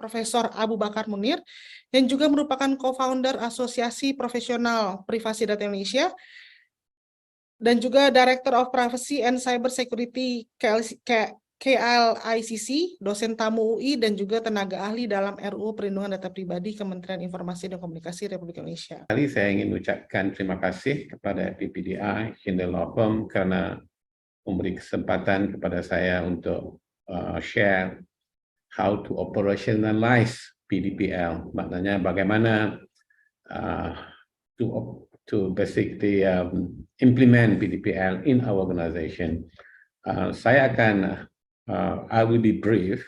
Profesor Abu Bakar Munir, yang juga merupakan co-founder Asosiasi Profesional Privasi Data Indonesia, dan juga Director of Privacy and Cyber Security KLICC, dosen tamu UI, dan juga tenaga ahli dalam RUU Perlindungan Data Pribadi Kementerian Informasi dan Komunikasi Republik Indonesia. Saya ingin ucapkan terima kasih kepada PPDI Kindle Law Firm karena memberi kesempatan kepada saya untuk share how to operationalize PDPL, maknanya bagaimana to basically implement PDPL in our organization. Saya akan, I will be brief.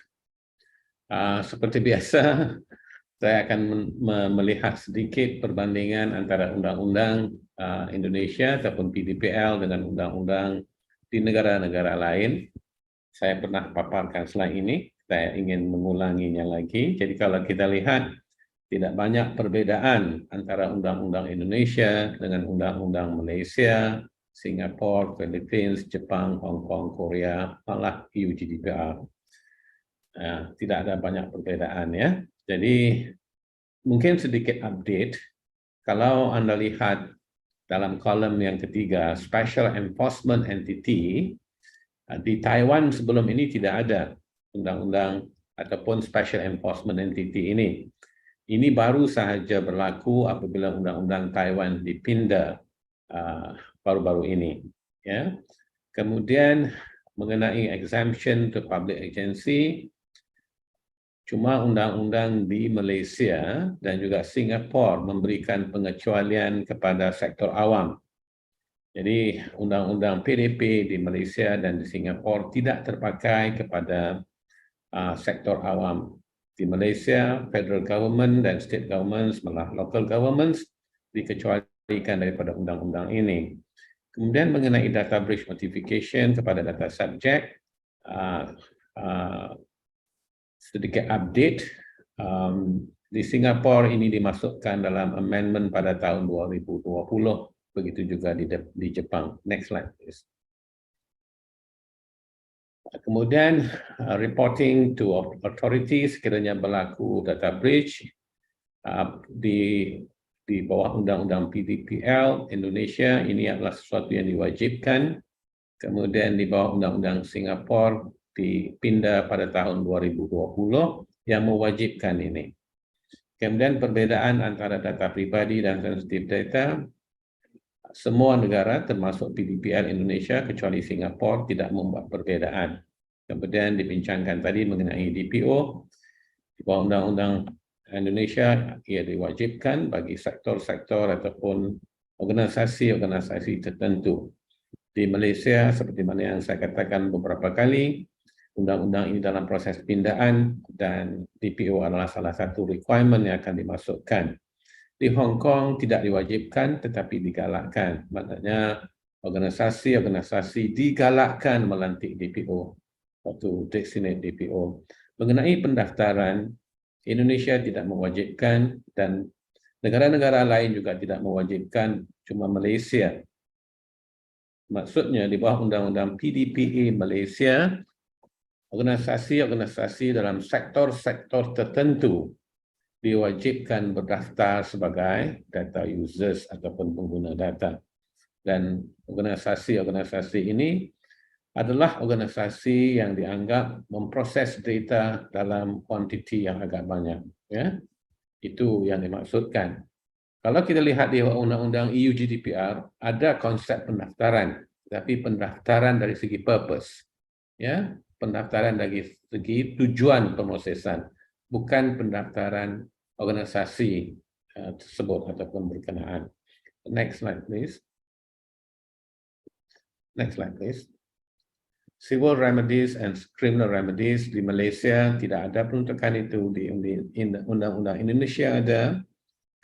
Seperti biasa, saya akan melihat sedikit perbandingan antara undang-undang Indonesia ataupun PDPL dengan undang-undang di negara-negara lain. Saya pernah paparkan slide ini, saya ingin mengulanginya lagi. Jadi kalau kita lihat, tidak banyak perbedaan antara undang-undang Indonesia dengan undang-undang Malaysia, Singapura, Philippines, Jepang, Hong Kong, Korea, malah EU GDPR. Tidak ada banyak perbedaan ya. Jadi mungkin sedikit update. Kalau Anda lihat dalam kolom yang ketiga, Special Enforcement Entity, di Taiwan sebelum ini tidak ada undang-undang ataupun Special Enforcement Entity ini. Ini baru sahaja berlaku apabila undang-undang Taiwan dipindah baru-baru ini. Ya. Kemudian mengenai exemption to public agency, cuma undang-undang di Malaysia dan juga Singapura memberikan pengecualian kepada sektor awam. Jadi undang-undang PDP di Malaysia dan di Singapura tidak terpakai kepada sektor awam. Di Malaysia, federal government dan state governments, malah local governments dikecualikan daripada undang-undang ini. Kemudian mengenai data breach notification kepada data subjek, sedikit update, di Singapura ini dimasukkan dalam amendment pada tahun 2020, begitu juga di Jepang. Next slide, please. Kemudian reporting to authorities sekiranya berlaku data breach di bawah undang-undang PDPL Indonesia, ini adalah sesuatu yang diwajibkan. Kemudian di bawah undang-undang Singapura dipindah pada tahun 2020 yang mewajibkan ini. Kemudian perbedaan antara data pribadi dan sensitive data, semua negara termasuk PDPL Indonesia kecuali Singapura tidak membuat perbedaan. Kemudian dibincangkan tadi mengenai DPO, di bawah undang-undang Indonesia ia diwajibkan bagi sektor-sektor ataupun organisasi-organisasi tertentu. Di Malaysia, seperti mana yang saya katakan beberapa kali, undang-undang ini dalam proses pindahan dan DPO adalah salah satu requirement yang akan dimasukkan. Di Hong Kong tidak diwajibkan tetapi digalakkan. Maknanya organisasi-organisasi digalakkan melantik DPO atau designate DPO. Mengenai pendaftaran, Indonesia tidak mewajibkan dan negara-negara lain juga tidak mewajibkan, cuma Malaysia. Maksudnya di bawah undang-undang PDPA Malaysia, organisasi-organisasi dalam sektor-sektor tertentu diwajibkan berdaftar sebagai data users ataupun pengguna data. Dan organisasi-organisasi ini adalah organisasi yang dianggap memproses data dalam kuantiti yang agak banyak. Ya, itu yang dimaksudkan. Kalau kita lihat di undang-undang EU GDPR, ada konsep pendaftaran, tapi pendaftaran dari segi purpose. Ya, pendaftaran dari segi tujuan pemrosesan, bukan pendaftaran organisasi tersebut ataupun berkenaan. Next slide, please. Next slide, please. Civil remedies and criminal remedies di Malaysia tidak ada peruntukan itu, di undang-undang Indonesia ada.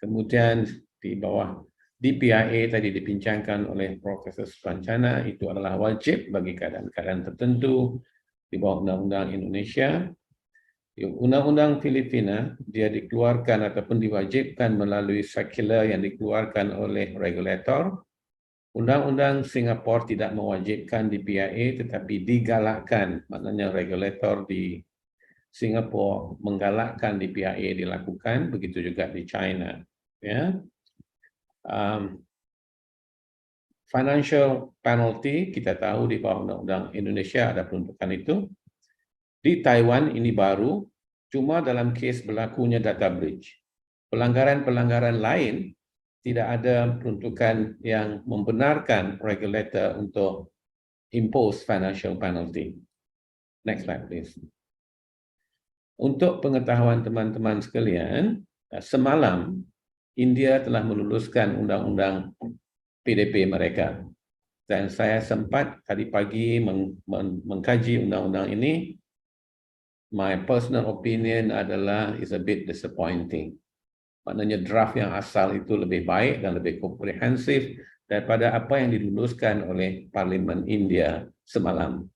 Kemudian di bawah DPIA tadi dibincangkan oleh Profesor Supancana, itu adalah wajib bagi keadaan-keadaan tertentu di bawah undang-undang Indonesia. Undang-undang Filipina, dia dikeluarkan ataupun diwajibkan melalui circular yang dikeluarkan oleh regulator. Undang-undang Singapura tidak mewajibkan DPIA tetapi digalakkan, maknanya regulator di Singapura menggalakkan DPRA dilakukan, begitu juga di China. Ya. Financial penalty, kita tahu di bawah undang-undang Indonesia ada peruntukan itu. Di Taiwan ini baru, cuma dalam kes berlakunya data breach. Pelanggaran-pelanggaran lain tidak ada peruntukan yang membenarkan regulator untuk impose financial penalty. Next slide, please. Untuk pengetahuan teman-teman sekalian, semalam India telah meluluskan undang-undang PDP mereka. Dan saya sempat tadi pagi mengkaji undang-undang ini. My personal opinion adalah is a bit disappointing. Maknanya draft yang asal itu lebih baik dan lebih komprehensif daripada apa yang diluluskan oleh Parlimen India semalam.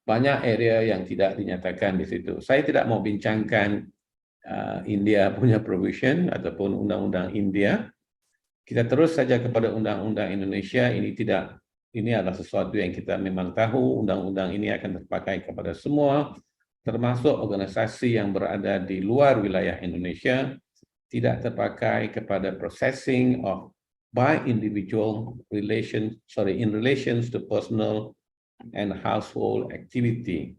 Banyak area yang tidak dinyatakan di situ. Saya tidak mau bincangkan India punya provision ataupun undang-undang India. Kita terus saja kepada undang-undang Indonesia. Ini adalah sesuatu yang kita memang tahu. Undang-undang ini akan terpakai kepada semua, termasuk organisasi yang berada di luar wilayah Indonesia, tidak terpakai kepada processing of by individual in relations to personal and household activity.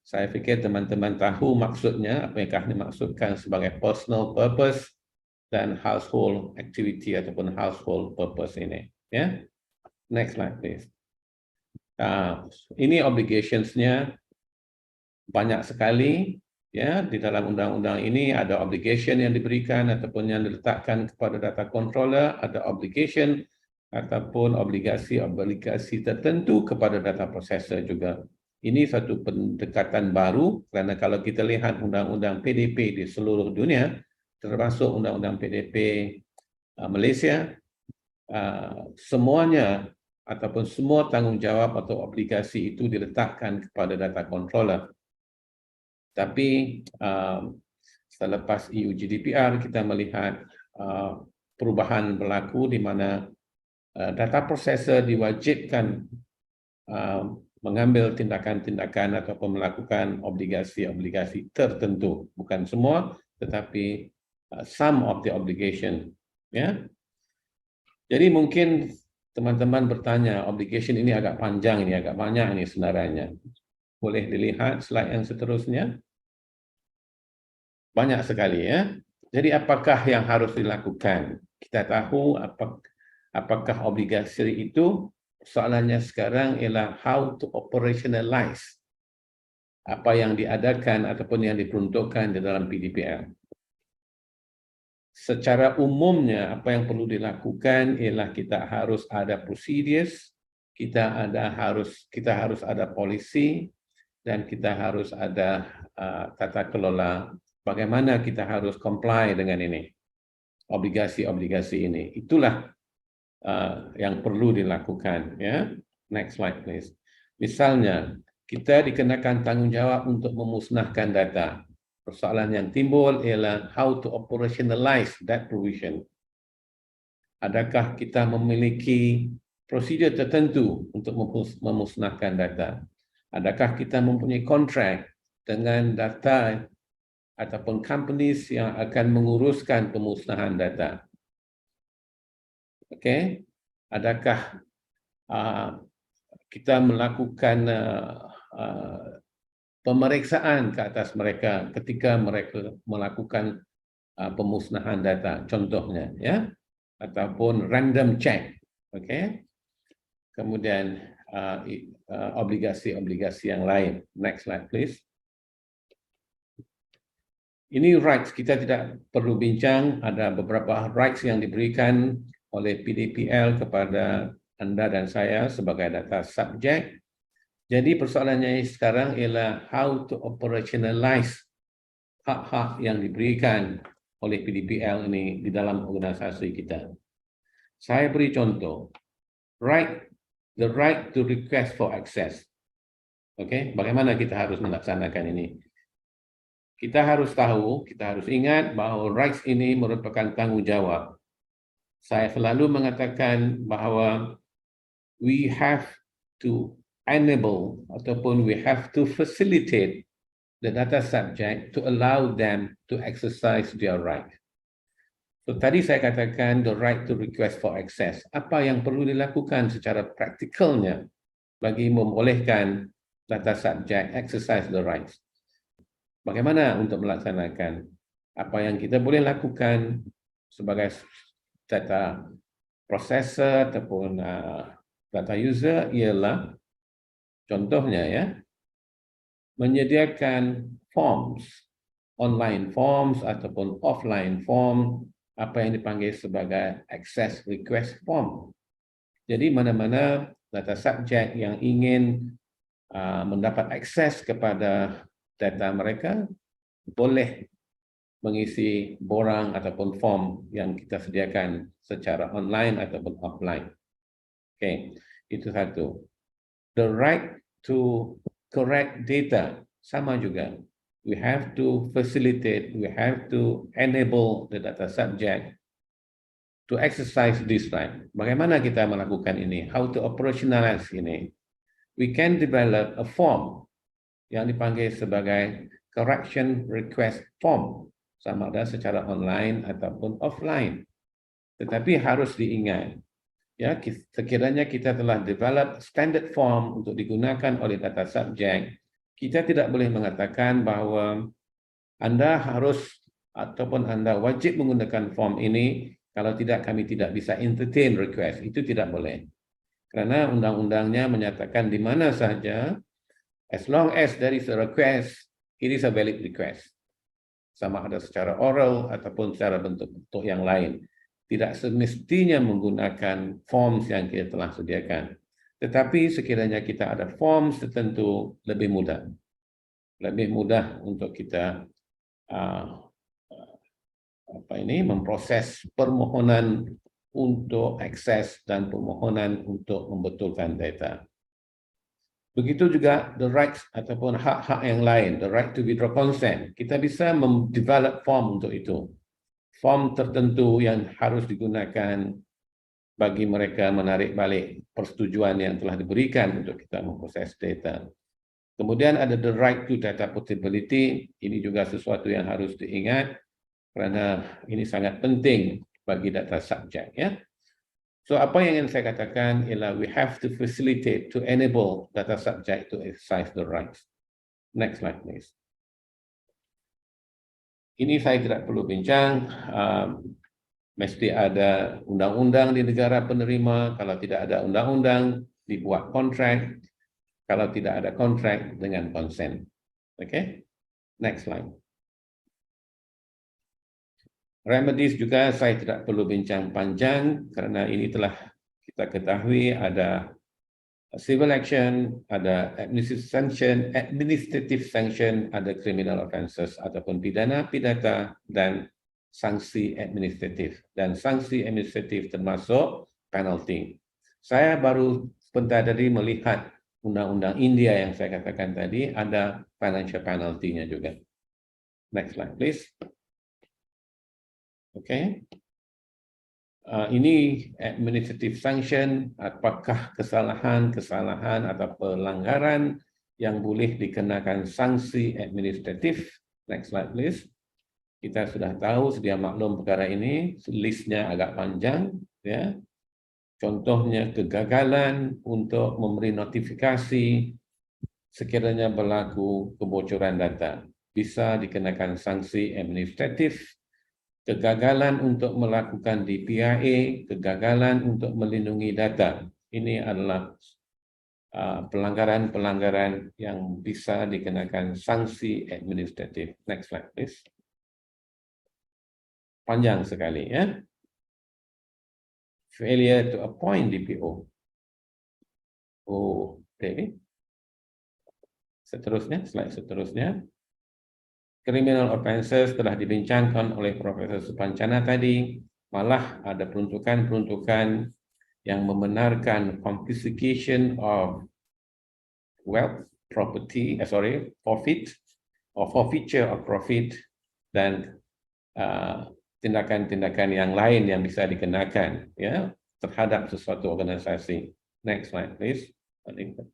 Saya fikir teman-teman tahu maksudnya, apakah dimaksudkan sebagai personal purpose dan household activity ataupun household purpose ini. Ya, next slide please. Ini obligationsnya banyak sekali. Ya, di dalam undang-undang ini ada obligation yang diberikan ataupun yang diletakkan kepada data controller, ada obligation ataupun obligasi tertentu kepada data processor juga. Ini satu pendekatan baru kerana kalau kita lihat undang-undang PDP di seluruh dunia, termasuk undang-undang PDP Malaysia, semuanya ataupun semua tanggungjawab atau obligasi itu diletakkan kepada data controller. Tapi selepas EU GDPR kita melihat perubahan berlaku di mana data processor diwajibkan mengambil tindakan-tindakan ataupun melakukan obligasi-obligasi tertentu, bukan semua, tetapi some of the obligation. Ya, jadi mungkin teman-teman bertanya, obligation ini agak panjang, ini agak banyak ini sebenarnya. Boleh dilihat slide yang seterusnya. Banyak sekali ya. Jadi apakah yang harus dilakukan? Kita tahu apakah obligasi itu. Soalannya sekarang ialah how to operationalize apa yang diadakan ataupun yang diperuntukkan di dalam PDPL. Secara umumnya apa yang perlu dilakukan ialah kita harus ada procedures, kita harus ada polisi, dan kita harus ada tata kelola bagaimana kita harus comply dengan ini, obligasi-obligasi ini. Itulah yang perlu dilakukan. Ya, next slide please. Misalnya kita dikenakan tanggungjawab untuk memusnahkan data. Persoalan yang timbul ialah how to operationalize that provision. Adakah kita memiliki prosedur tertentu untuk memusnahkan data? Adakah kita mempunyai kontrak dengan data ataupun companies yang akan menguruskan pemusnahan data? Okey, adakah kita melakukan pemeriksaan ke atas mereka ketika mereka melakukan pemusnahan data, contohnya, ya, ataupun random check, okey. Kemudian obligasi-obligasi yang lain. Next slide, please. Ini rights, kita tidak perlu bincang, ada beberapa rights yang diberikan oleh PDPL kepada anda dan saya sebagai data subjek. Jadi persoalannya sekarang ialah how to operationalize hak-hak yang diberikan oleh PDPL ini di dalam organisasi kita. Saya beri contoh, the right to request for access. Okey, bagaimana kita harus melaksanakan ini? Kita harus tahu, kita harus ingat bahawa rights ini merupakan tanggungjawab. Saya selalu mengatakan bahawa we have to enable ataupun we have to facilitate the data subject to allow them to exercise their right. So tadi saya katakan the right to request for access. Apa yang perlu dilakukan secara praktikalnya bagi membolehkan data subject exercise the rights? Bagaimana untuk melaksanakan? Apa yang kita boleh lakukan sebagai data processor ataupun data user ialah contohnya ya, menyediakan forms, online forms ataupun offline form, apa yang dipanggil sebagai access request form. Jadi mana-mana data subjek yang ingin mendapat akses kepada data mereka, boleh mengisi borang ataupun form yang kita sediakan secara online ataupun offline. Okay, itu satu. The right to correct data, sama juga. We have to facilitate, we have to enable the data subject to exercise this right. Bagaimana kita melakukan ini? How to operationalize ini? We can develop a form yang dipanggil sebagai correction request form, sama ada secara online ataupun offline. Tetapi harus diingat, ya, sekiranya kita telah develop standard form untuk digunakan oleh data subject, kita tidak boleh mengatakan bahawa Anda harus ataupun Anda wajib menggunakan form ini, kalau tidak kami tidak bisa entertain request. Itu tidak boleh. Kerana undang-undangnya menyatakan di mana saja, as long as there is a request, it is a valid request. Sama ada secara oral ataupun secara bentuk-bentuk yang lain. Tidak semestinya menggunakan forms yang kita telah sediakan. Tetapi sekiranya kita ada forms tertentu, lebih mudah. Lebih mudah untuk kita memproses permohonan untuk akses dan permohonan untuk membetulkan data. Begitu juga the rights ataupun hak-hak yang lain, the right to withdraw consent. Kita bisa mendevelop form untuk itu. Form tertentu yang harus digunakan bagi mereka menarik balik persetujuan yang telah diberikan untuk kita memproses data. Kemudian ada the right to data portability. Ini juga sesuatu yang harus diingat kerana ini sangat penting bagi data subjek, ya. So apa yang ingin saya katakan ialah we have to facilitate, to enable data subject to exercise the rights. Next slide, please. Ini saya tidak perlu bincang, mesti ada undang-undang di negara penerima. Kalau tidak ada undang-undang, dibuat kontrak. Kalau tidak ada kontrak, dengan consent. Okay, next slide. Remedies juga saya tidak perlu bincang panjang kerana ini telah kita ketahui, ada civil action, ada administrative sanction, ada criminal offences ataupun pidana, pidata dan sanksi administratif. Dan sanksi administratif termasuk penalty. Saya baru sebentar tadi melihat undang-undang India yang saya katakan tadi, ada financial penalty-nya juga. Next slide, please. Okay. Ini administrative sanction, apakah kesalahan atau pelanggaran yang boleh dikenakan sanksi administratif. Next slide, please. Kita sudah tahu, sedia maklum perkara ini, listnya agak panjang, ya. Contohnya kegagalan untuk memberi notifikasi sekiranya berlaku kebocoran data, bisa dikenakan sanksi administratif. Kegagalan untuk melakukan DPIA, kegagalan untuk melindungi data. Ini adalah pelanggaran-pelanggaran yang bisa dikenakan sanksi administratif. Next slide, please. Panjang sekali, ya. Failure to appoint DPO. Oh, okay. Seterusnya, slide seterusnya. Criminal offences telah dibincangkan oleh Profesor Supancana tadi, malah ada peruntukan-peruntukan yang membenarkan confiscation of wealth, property, forfeit or forfeiture of profit dan tindakan-tindakan yang lain yang bisa dikenakan, ya, terhadap sesuatu organisasi. Next slide, please.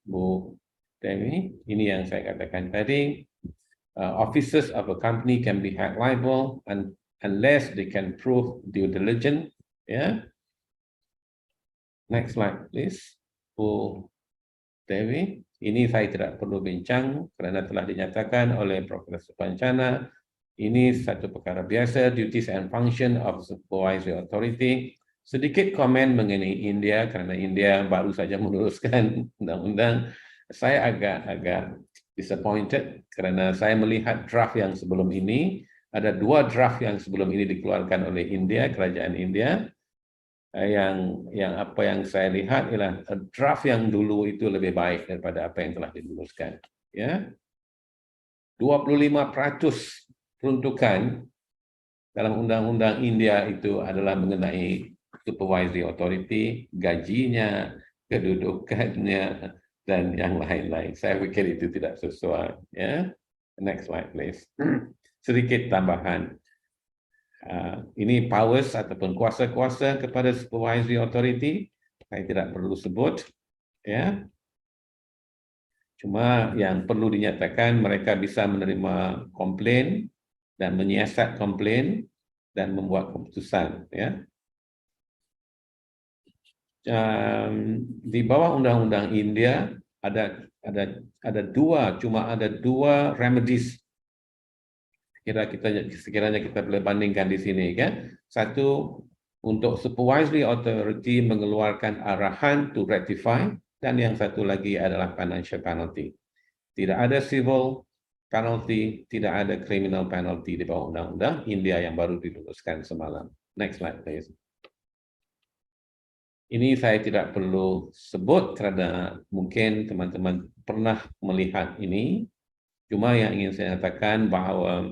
Bu Dewi, ini yang saya katakan tadi. officers of a company can be held liable unless they can prove due diligence. Yeah. Next slide, please. Bu Dewi. Ini saya tidak perlu bincang kerana telah dinyatakan oleh Profesor Pancana. Ini satu perkara biasa, duties and function of supervisory authority. Sedikit komen mengenai India, kerana India baru saja meneruskan undang-undang. Saya agak disappointed kerana saya melihat draft yang sebelum ini, ada 2 draft yang sebelum ini dikeluarkan oleh India, kerajaan India. Yang apa yang saya lihat ialah draft yang dulu itu lebih baik daripada apa yang telah diluluskan. Ya, 25% peruntukan dalam undang-undang India itu adalah mengenai supervisory authority, gajinya, kedudukannya, dan yang lain-lain. Saya fikir itu tidak sesuai. Ya, next slide please. Sedikit tambahan. Ini powers ataupun kuasa-kuasa kepada supervisory authority, saya tidak perlu sebut, ya. Cuma yang perlu dinyatakan mereka bisa menerima komplain dan menyiasat komplain dan membuat keputusan, ya. Di bawah undang-undang India ada 2 remedies. Sekiranya kita boleh bandingkan di sini, kan? Satu, untuk supervisory authority mengeluarkan arahan to rectify, dan yang satu lagi adalah financial penalty. Tidak ada civil penalty, tidak ada criminal penalty di bawah undang-undang India yang baru diluluskan semalam. Next slide please. Ini saya tidak perlu sebut kerana mungkin teman-teman pernah melihat ini. Cuma yang ingin saya nyatakan bahawa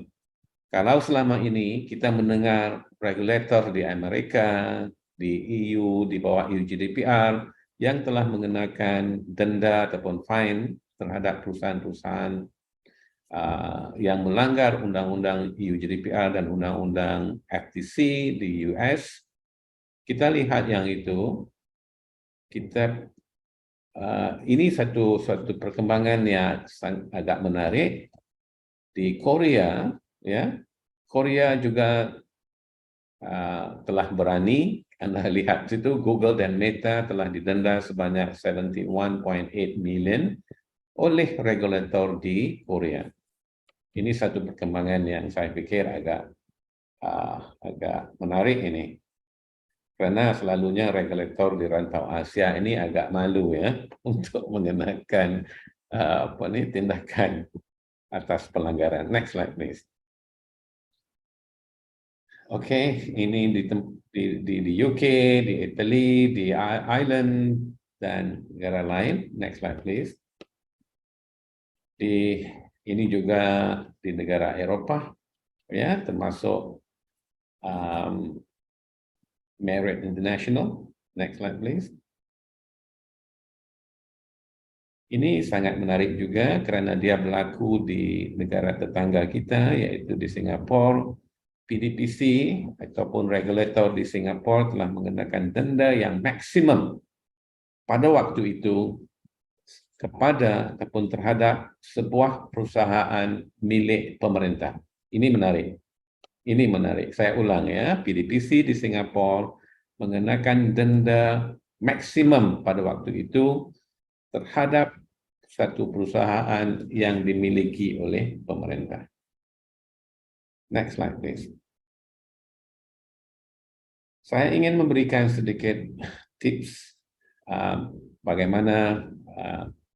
kalau selama ini kita mendengar regulator di Amerika, di EU, di bawah EU GDPR yang telah mengenakan denda ataupun fine terhadap perusahaan-perusahaan yang melanggar undang-undang EU GDPR dan undang-undang FTC di US, kita lihat yang itu, ini satu perkembangan yang agak menarik di Korea. Ya, Korea juga telah berani. Anda lihat situ Google dan Meta telah didenda sebanyak 71.8 million oleh regulator di Korea. Ini satu perkembangan yang saya pikir agak menarik ini. Karena selalunya regulator di rantau Asia ini agak malu, ya, untuk mengenakan tindakan atas pelanggaran. Next slide please. Oke, ini di UK, di Italy, di Ireland, dan negara lain. Next slide, please. Ini juga di negara Eropa, ya, termasuk Merit International. Next slide, please. Ini sangat menarik juga kerana dia berlaku di negara tetangga kita, yaitu di Singapura. PDPC ataupun regulator di Singapura telah mengenakan denda yang maksimum pada waktu itu kepada ataupun terhadap sebuah perusahaan milik pemerintah. Ini menarik. Ini menarik. Saya ulang, ya, PDPC di Singapura mengenakan denda maksimum pada waktu itu terhadap satu perusahaan yang dimiliki oleh pemerintah. Next slide, please. Saya ingin memberikan sedikit tips bagaimana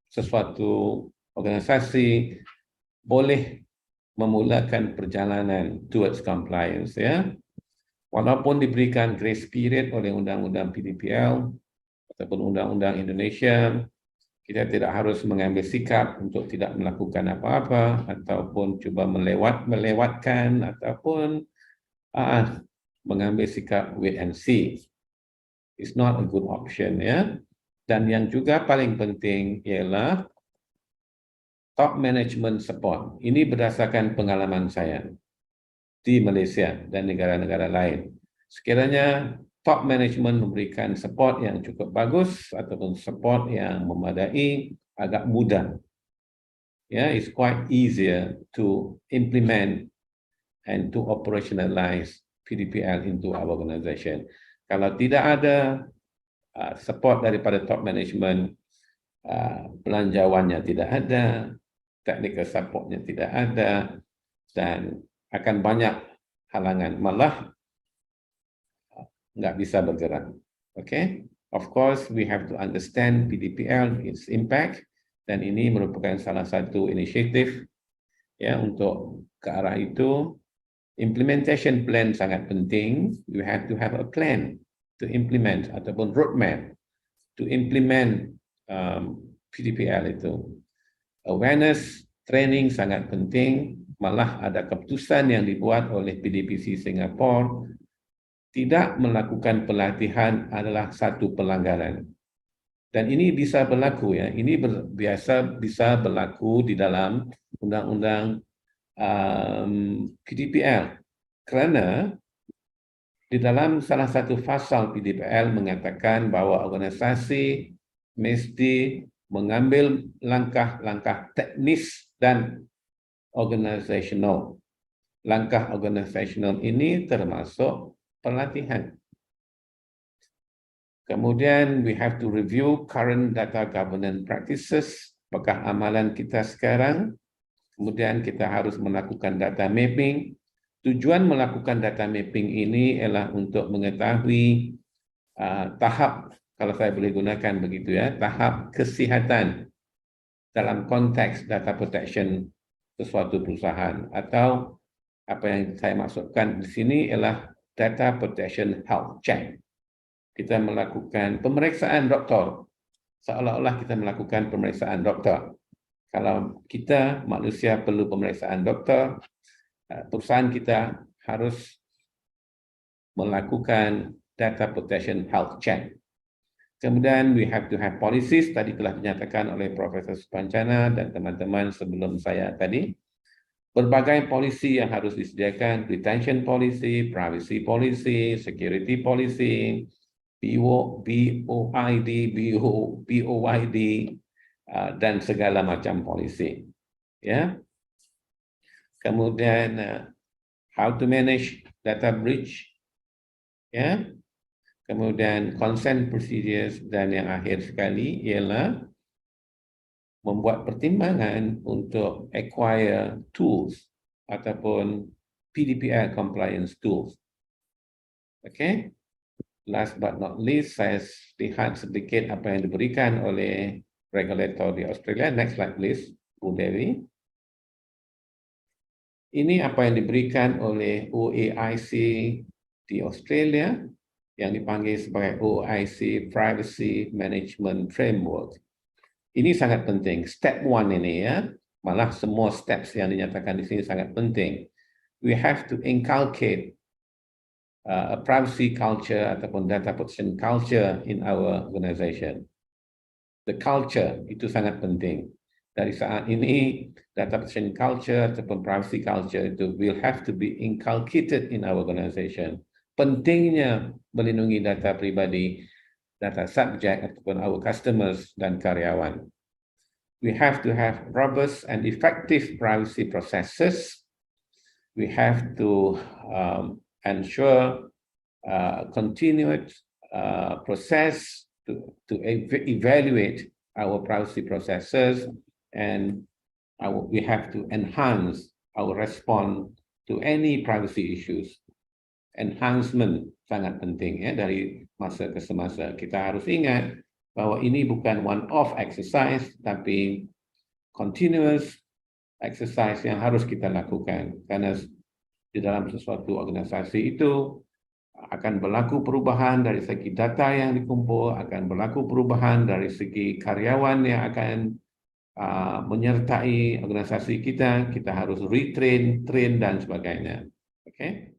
sesuatu organisasi boleh memulakan perjalanan towards compliance, ya. Walaupun diberikan grace period oleh undang-undang PDPL ataupun undang-undang Indonesia, kita tidak harus mengambil sikap untuk tidak melakukan apa-apa ataupun cuba melewatkan ataupun mengambil sikap wait and see. It's not a good option, ya. Dan yang juga paling penting ialah top management support. Ini berdasarkan pengalaman saya di Malaysia dan negara-negara lain. Sekiranya top management memberikan support yang cukup bagus ataupun support yang memadai, agak mudah. it's quite easier to implement and to operationalize PDPL into our organization. Kalau tidak ada support daripada top management, pelanjawannya tidak ada, technical supportnya tidak ada, dan akan banyak halangan, malah nggak bisa bergerak. Okay, of course we have to understand PDPL, its impact, dan ini merupakan salah satu inisiatif ya untuk ke arah itu. Implementation plan sangat penting. You have to have a plan to implement ataupun roadmap to implement PDPL itu. Awareness training sangat penting. Malah ada keputusan yang dibuat oleh PDPC Singapura, tidak melakukan pelatihan adalah satu pelanggaran. Dan ini bisa berlaku ya. Ini biasa bisa berlaku di dalam undang-undang PDPL, kerana di dalam salah satu pasal PDPL mengatakan bahawa organisasi mesti mengambil langkah-langkah teknis dan organisasional. Langkah organisasional ini termasuk pelatihan. Kemudian we have to review current data governance practices. Apakah amalan kita sekarang? Kemudian kita harus melakukan data mapping. Tujuan melakukan data mapping ini ialah untuk mengetahui tahap, kalau saya boleh gunakan begitu ya, tahap kesihatan dalam konteks data protection sesuatu perusahaan, atau apa yang saya maksudkan di sini ialah data protection health check. Kita melakukan pemeriksaan doktor, seolah-olah kita melakukan pemeriksaan doktor. Kalau kita manusia perlu pemeriksaan doktor, perusahaan kita harus melakukan data protection health check. Kemudian we have to have policies, tadi telah dinyatakan oleh Profesor Supancana dan teman-teman sebelum saya tadi. Berbagai polisi yang harus disediakan, retention policy, privacy policy, security policy, BOID, BOYD, dan segala macam polisi. Ya. Kemudian how to manage data breach. Ya. Kemudian consent procedures, dan yang akhir sekali ialah membuat pertimbangan untuk acquire tools ataupun PDPL compliance tools. Okay. Last but not least, saya lihat sedikit apa yang diberikan oleh regulator di Australia. Next slide please, Bu Dewi. Ini apa yang diberikan oleh OAIC di Australia, yang dipanggil sebagai OAIC Privacy Management Framework. Ini sangat penting. Step 1 ini ya, malah semua steps yang dinyatakan di sini sangat penting. We have to inculcate a privacy culture ataupun data protection culture in our organization. The culture itu sangat penting. Dari saat ini, data protection culture ataupun privacy culture itu will have to be inculcated in our organization. Pentingnya melindungi data pribadi, data subjek ataupun our customers dan karyawan. We have to have robust and effective privacy processes. We have to ensure continued process to evaluate our privacy processes, and we have to enhance our response to any privacy issues. Enhancement sangat penting ya, dari masa ke semasa. Kita harus ingat bahwa ini bukan one-off exercise, tapi continuous exercise yang harus kita lakukan. Karena di dalam sesuatu organisasi itu akan berlaku perubahan dari segi data yang dikumpul, akan berlaku perubahan dari segi karyawan yang akan menyertai organisasi kita. Kita harus retrain, train dan sebagainya. Okay?